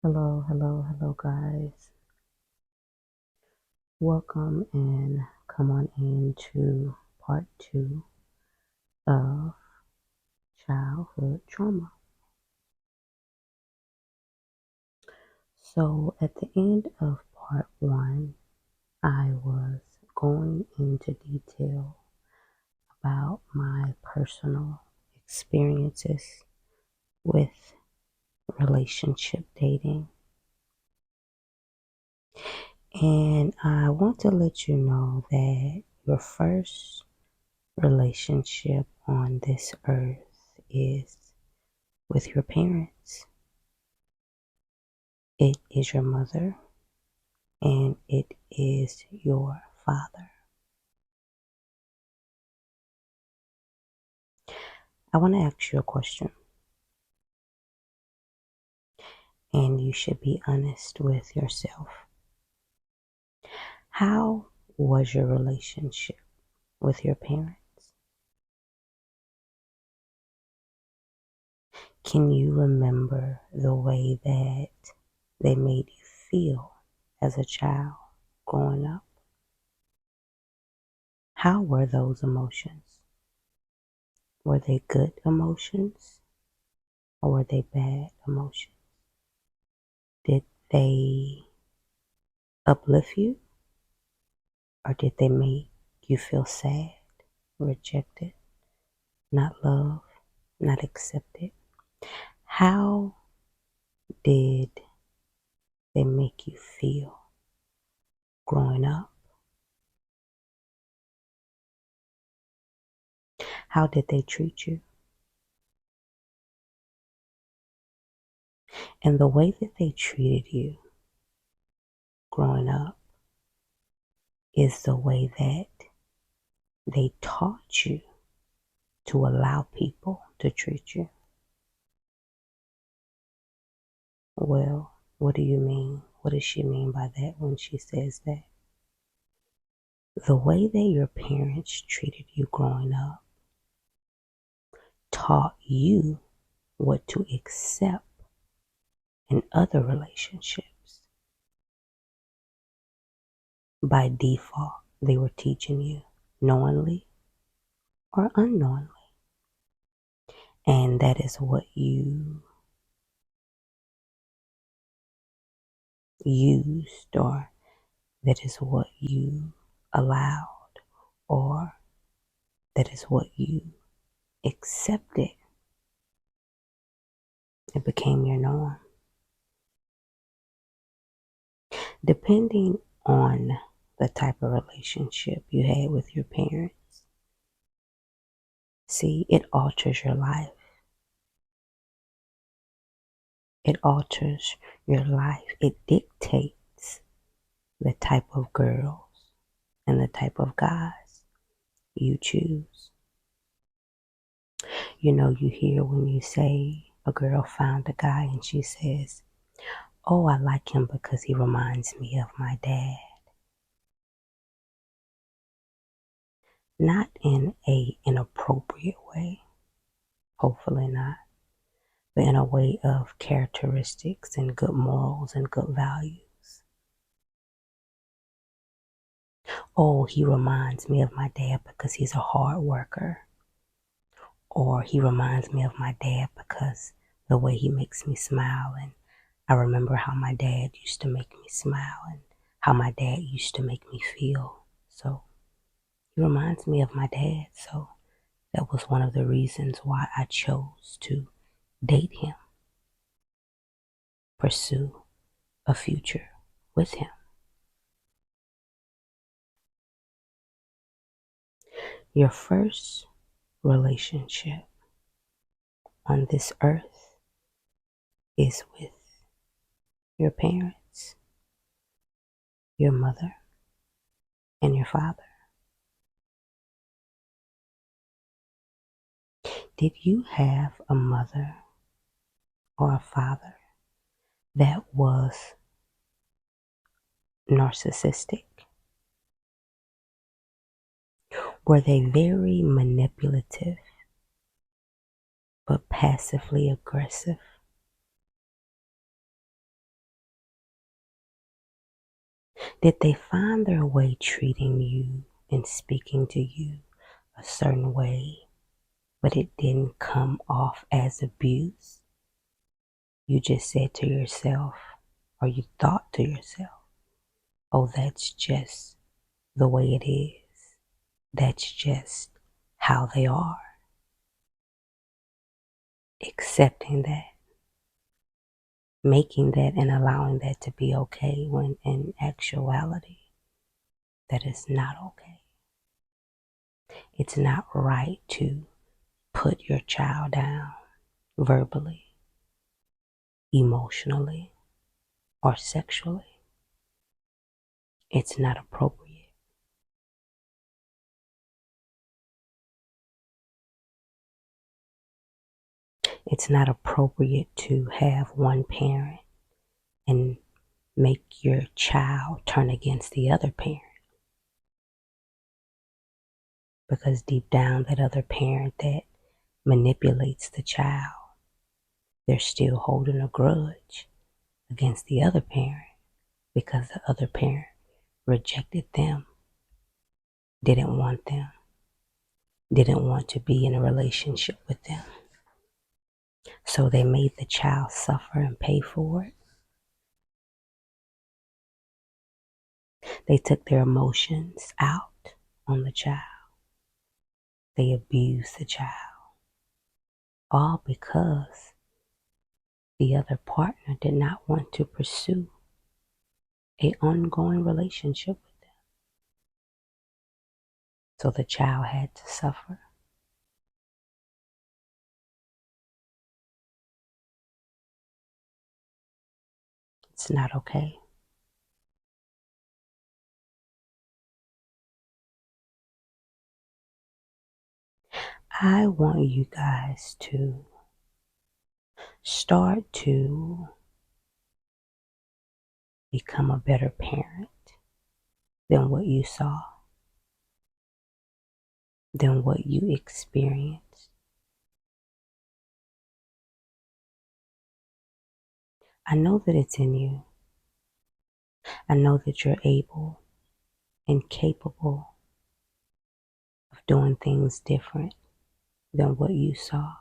Hello, guys. Welcome and come on into part two of childhood trauma. So, at the end of part one, I was going into detail about my personal experiences with relationship dating. And I want to let you know that your first relationship on this earth is with your parents. It is your mother and it is your father. I want to ask you a question, and you should be honest with yourself. How was your relationship with your parents? Can you remember the way that they made you feel as a child growing up? How were those emotions? Were they good emotions or were they bad emotions? Did they uplift you or did they make you feel sad, rejected, not loved, not accepted? How did they make you feel growing up? How did they treat you? And the way that they treated you growing up is the way that they taught you to allow people to treat you. Well, what do you mean? What does she mean by that when she says that? The way that your parents treated you growing up taught you what to accept in other relationships. By default, they were teaching you knowingly or unknowingly. And that is what you used, or that is what you allowed, or that is what you accepted. It became your norm. Depending on the type of relationship you had with your parents, see, it alters your life. It alters your life. It dictates the type of girls and the type of guys you choose. You know, you hear when you say a girl found a guy and she says, "Oh, I like him because he reminds me of my dad." Not in a inappropriate way, hopefully not, but in a way of characteristics and good morals and good values. Oh, he reminds me of my dad because he's a hard worker. Or he reminds me of my dad because the way he makes me smile, and I remember how my dad used to make me smile and how my dad used to make me feel. So he reminds me of my dad. So that was one of the reasons why I chose to date him, pursue a future with him. Your first relationship on this earth is with your parents, your mother, and your father. Did you have a mother or a father that was narcissistic? Were they very manipulative but passively aggressive? Did they find their way treating you and speaking to you a certain way, but it didn't come off as abuse? You just said to yourself, or you thought to yourself, oh, that's just the way it is. That's just how they are. Accepting that, making that and allowing that to be okay, when in actuality, that is not okay. It's not right to put your child down verbally, emotionally, or sexually. It's not appropriate. It's not appropriate to have one parent and make your child turn against the other parent, because deep down, that other parent that manipulates the child, they're still holding a grudge against the other parent because the other parent rejected them, didn't want them, didn't want to be in a relationship with them. So they made the child suffer and pay for it. They took their emotions out on the child. They abused the child. All because the other partner did not want to pursue an ongoing relationship with them. So the child had to suffer. It's not okay. I want you guys to start to become a better parent than what you saw, than what you experienced. I know that it's in you. I know that you're able and capable of doing things different than what you saw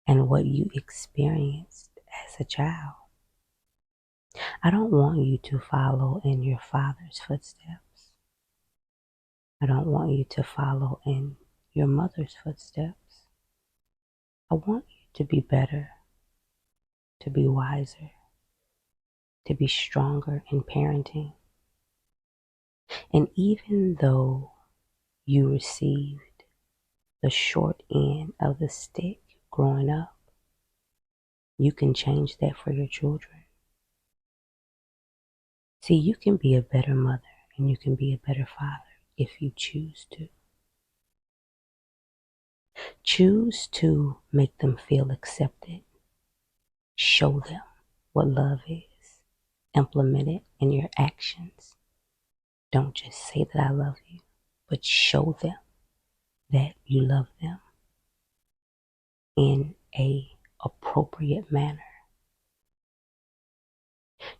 and what you experienced as a child. I don't want you to follow in your father's footsteps. I don't want you to follow in your mother's footsteps. I want you to be better, to be wiser, to be stronger in parenting. And even though you received the short end of the stick growing up, you can change that for your children. See, you can be a better mother and you can be a better father if you choose to. Choose to make them feel accepted. Show them what love is. Implement it in your actions. Don't just say that I love you, but show them that you love them in a appropriate manner.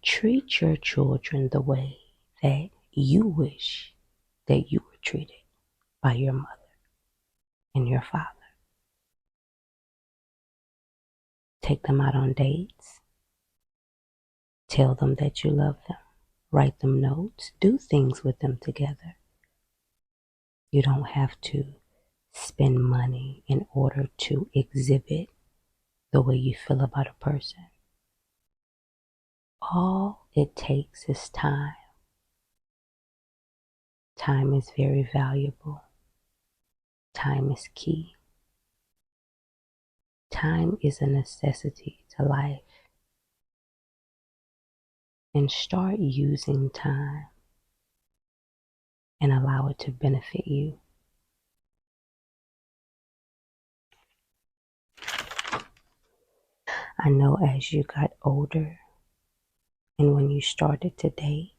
Treat your children the way that you wish that you were treated by your mother and your father. Take them out on dates. Tell them that you love them. Write them notes. Do things with them together. You don't have to spend money in order to exhibit the way you feel about a person. All it takes is time. Time is very valuable. Time is key. Time is a necessity to life. And start using time and allow it to benefit you. I know as you got older and when you started to date,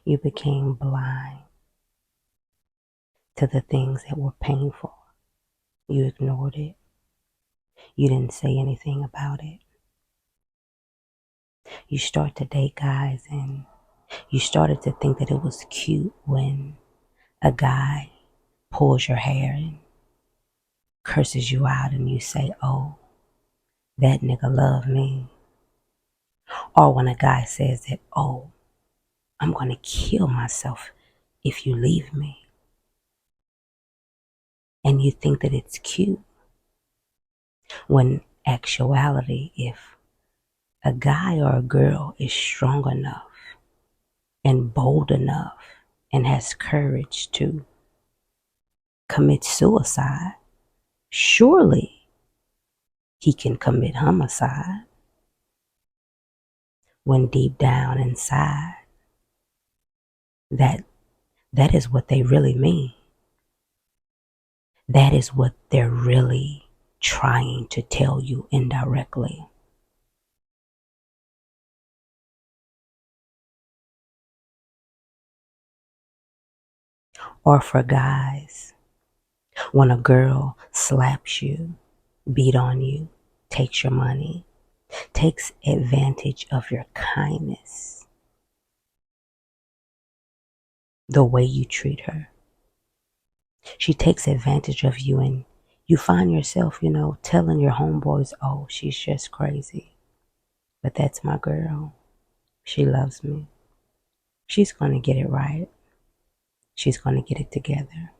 you became blind to the things that were painful. You ignored it. You didn't say anything about it. You start to date guys and you started to think that it was cute when a guy pulls your hair and curses you out and you say, oh, that nigga love me. Or when a guy says that, oh, I'm going to kill myself if you leave me. And you think that it's cute. When actuality, if a guy or a girl is strong enough and bold enough and has courage to commit suicide, surely he can commit homicide when deep down inside that is what they really mean. That is what they're really trying to tell you indirectly. Or for guys, when a girl slaps you, beat on you, takes your money, takes advantage of your kindness, the way you treat her. She takes advantage of you and you find yourself, telling your homeboys, oh, she's just crazy. But that's my girl. She loves me. She's going to get it right. She's going to get it together.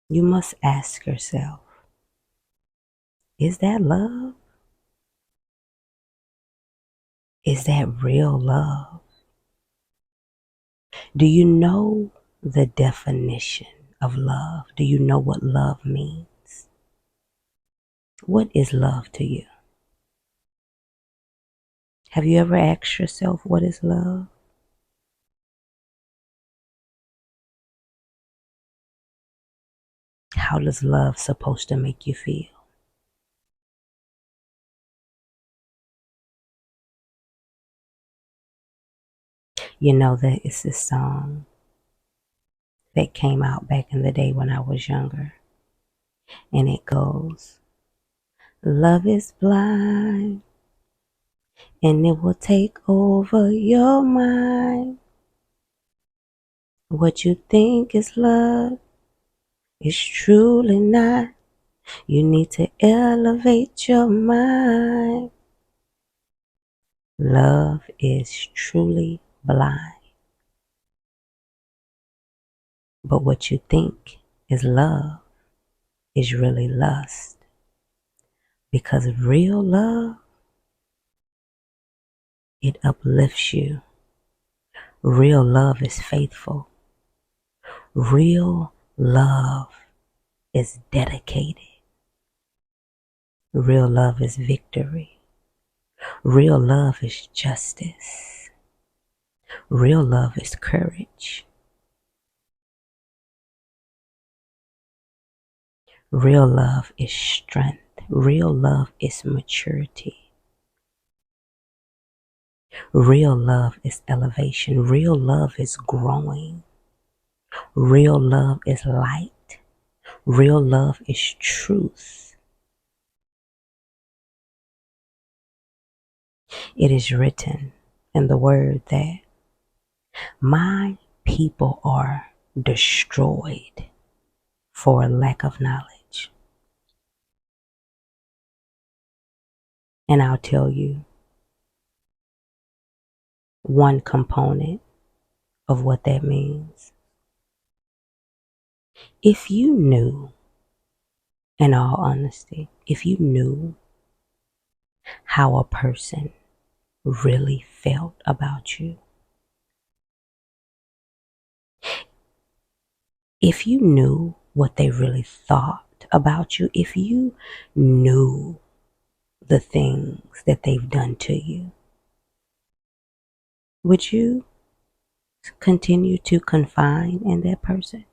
You must ask yourself, is that love? Is that real love? Do you know the definition of love? Do you know what love means? What is love to you? Have you ever asked yourself, what is love? How does love supposed to make you feel? You know that it's this song that came out back in the day when I was younger. And it goes, love is blind and it will take over your mind. What you think is love is truly not. You need to elevate your mind. Love is truly blind. But what you think is love is really lust. Because real love, it uplifts you. Real love is faithful. Real love is dedicated. Real love is victory. Real love is justice. Real love is courage. Real love is strength. Real love is maturity. Real love is elevation. Real love is growing. Real love is light. Real love is truth. It is written in the word that my people are destroyed for a lack of knowledge. And I'll tell you one component of what that means. If you knew, in all honesty, if you knew how a person really felt about you, if you knew what they really thought about you, if you knew the things that they've done to you, would you continue to confide in that person?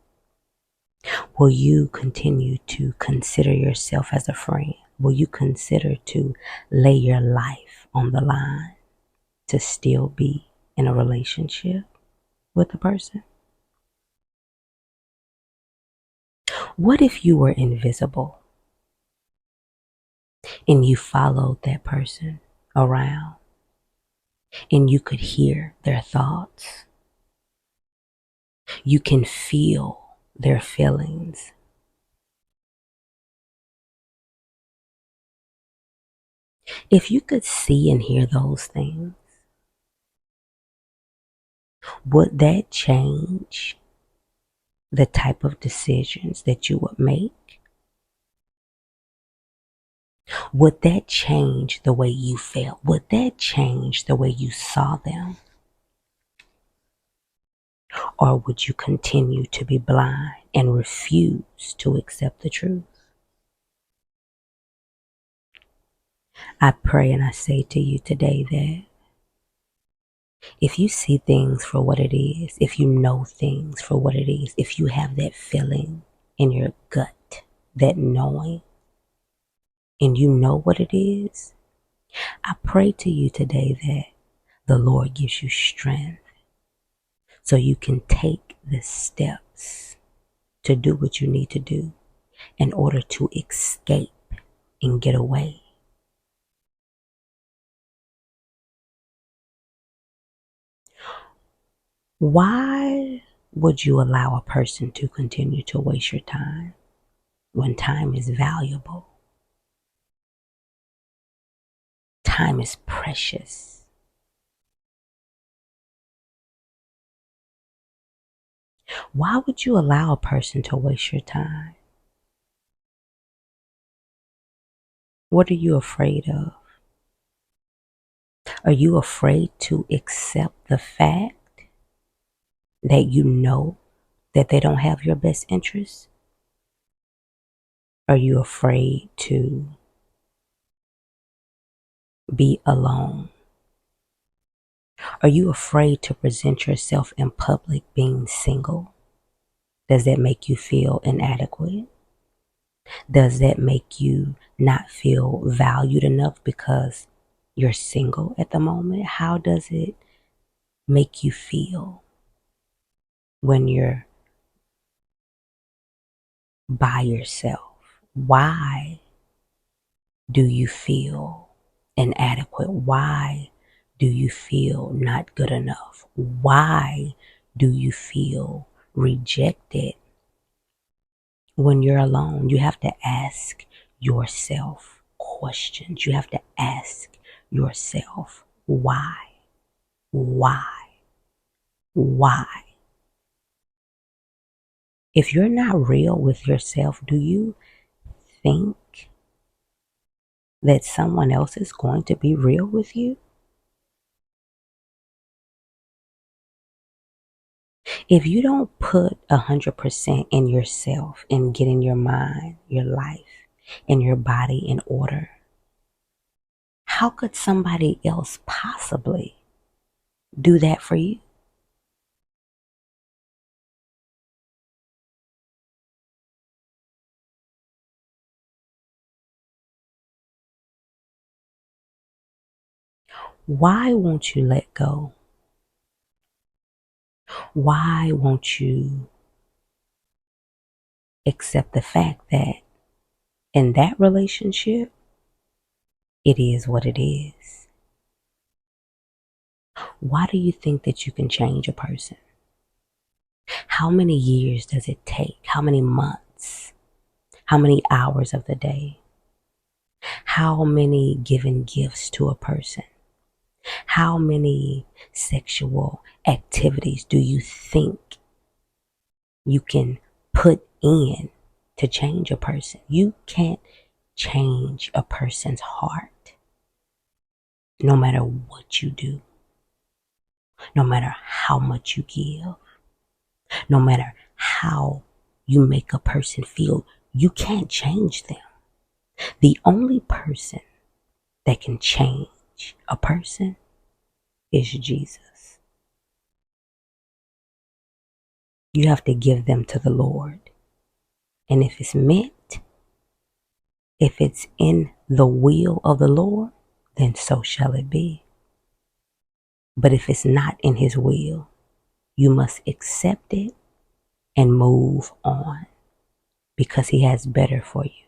Will you continue to consider yourself as a friend? Will you consider to lay your life on the line to still be in a relationship with a person? What if you were invisible and you followed that person around and you could hear their thoughts. You can feel their feelings. If you could see and hear those things, would that change the type of decisions that you would make? Would that change the way you felt? Would that change the way you saw them? Or would you continue to be blind and refuse to accept the truth? I pray and I say to you today that if you see things for what it is, if you know things for what it is, if you have that feeling in your gut, that knowing, and you know what it is, I pray to you today that the Lord gives you strength so you can take the steps to do what you need to do in order to escape and get away. Why would you allow a person to continue to waste your time when time is valuable? Time is precious. Why would you allow a person to waste your time? What are you afraid of? Are you afraid to accept the fact that you know that they don't have your best interests? Are you afraid to be alone? Are you afraid to present yourself in public being single? Does that make you feel inadequate? Does that make you not feel valued enough because you're single at the moment? How does it make you feel when you're by yourself? Why do you feel inadequate? Why do you feel not good enough? Why do you feel rejected when you're alone? You have to ask yourself questions. You have to ask yourself why? Why? Why? If you're not real with yourself, do you think that someone else is going to be real with you? If you don't put 100% in yourself and get in your mind, your life, and your body in order, how could somebody else possibly do that for you? Why won't you let go? Why won't you accept the fact that in that relationship, it is what it is? Why do you think that you can change a person? How many years does it take? How many months? How many hours of the day? How many given gifts to a person? How many sexual activities do you think you can put in to change a person? You can't change a person's heart no matter what you do, no matter how much you give, no matter how you make a person feel. You can't change them. The only person that can change a person is Jesus. You have to give them to the Lord. And if it's meant, if it's in the will of the Lord, then so shall it be. But if it's not in his will, you must accept it and move on because he has better for you.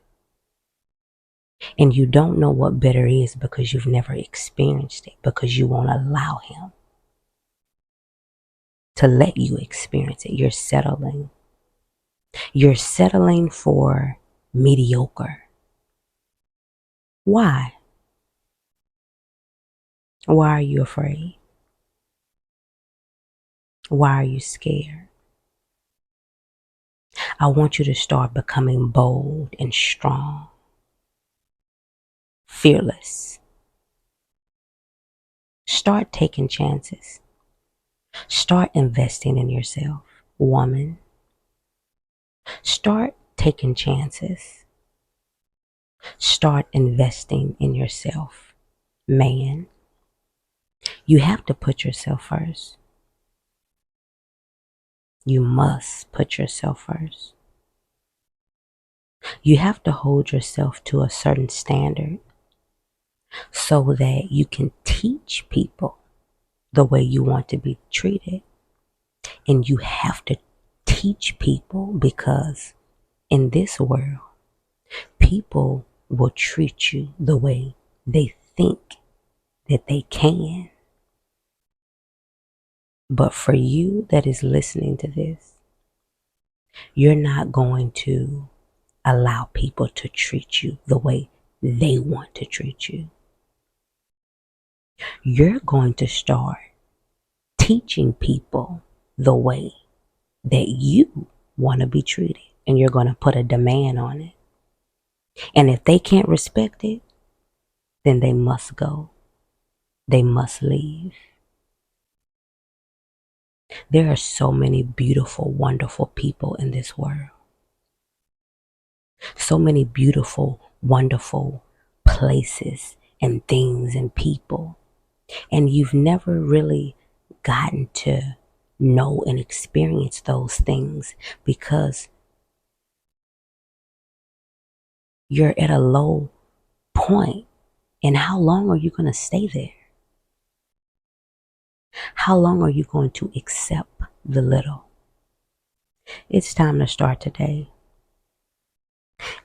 And you don't know what better is because you've never experienced it, because you won't allow him to let you experience it. You're settling. You're settling for mediocre. Why? Why are you afraid? Why are you scared? I want you to start becoming bold and strong, fearless. Start taking chances. Start investing in yourself, woman. Start taking chances. Start investing in yourself, man. You have to put yourself first. You must put yourself first. You have to hold yourself to a certain standard so that you can teach people the way you want to be treated. And you have to teach people because in this world, people will treat you the way they think that they can. But for you that is listening to this, you're not going to allow people to treat you the way they want to treat you. You're going to start teaching people the way that you want to be treated. And you're going to put a demand on it. And if they can't respect it, then they must go. They must leave. There are so many beautiful, wonderful people in this world. So many beautiful, wonderful places and things and people. And you've never really gotten to know and experience those things because you're at a low point. And how long are you going to stay there? How long are you going to accept the little? It's time to start today.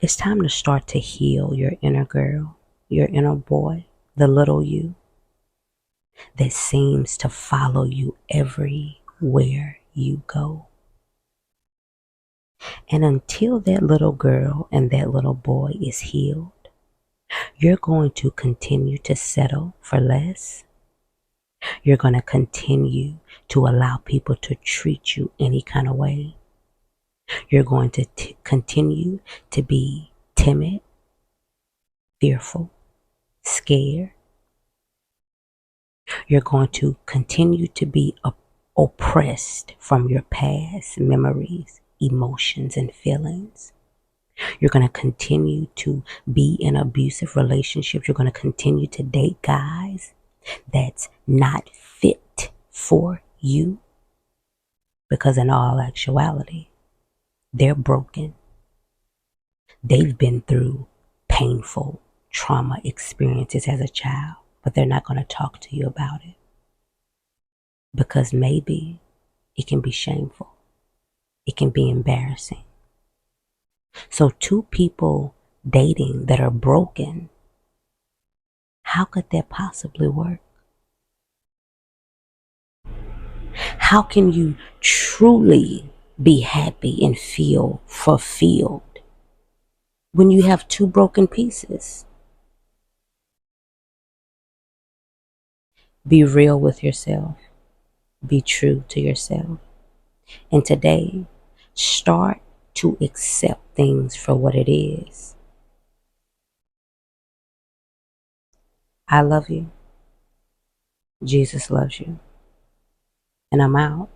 It's time to start to heal your inner girl, your inner boy, the little you that seems to follow you everywhere you go. And until that little girl and that little boy is healed, you're going to continue to settle for less. You're going to continue to allow people to treat you any kind of way. You're going to continue to be timid, fearful, scared. You're going to continue to be oppressed from your past memories, emotions, and feelings. You're going to continue to be in abusive relationships. You're going to continue to date guys that's not fit for you because in all actuality, they're broken. They've been through painful trauma experiences as a child, but they're not going to talk to you about it because maybe it can be shameful. It can be embarrassing. So two people dating that are broken, how could that possibly work? How can you truly be happy and feel fulfilled when you have two broken pieces? Be real with yourself. Be true to yourself. And today, start to accept things for what it is. I love you. Jesus loves you. And I'm out.